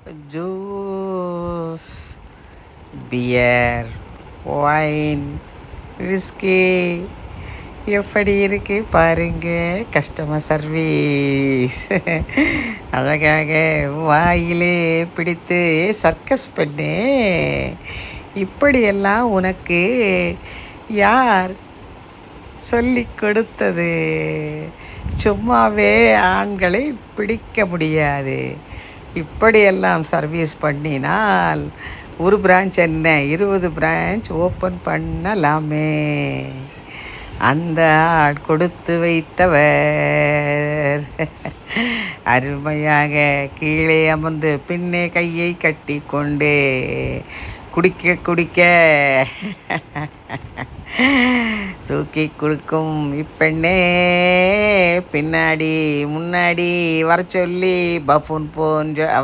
Juice, pier, wine, whisky எப்படி இருக்கு பாருங்க கஸ்டமர் சர்வீஸ். அழகாக வாயிலே பிடித்து சர்க்கஸ் பண்ணே. இப்படியெல்லாம் உனக்கு யார் சொல்லிக் கொடுத்தது? சும்மாவே ஆண்களை பிடிக்க முடியாது. இப்படியெல்லாம் சர்வீஸ் பண்ணினால் ஒரு பிரான்ச் என்ன 20 பிரான்ச் ஓப்பன் பண்ணலாமே. அந்த ஆள் கொடுத்து வைத்தவர். அருமையாக கீழே அமர்ந்து பின்னே கையை கட்டி கொண்டு குடிக்க குடிக்க தூக்கி கொடுக்கும் இப்பெண்ணே பின்னாடி முன்னாடி வர சொல்லி பஃபூன் போன்ற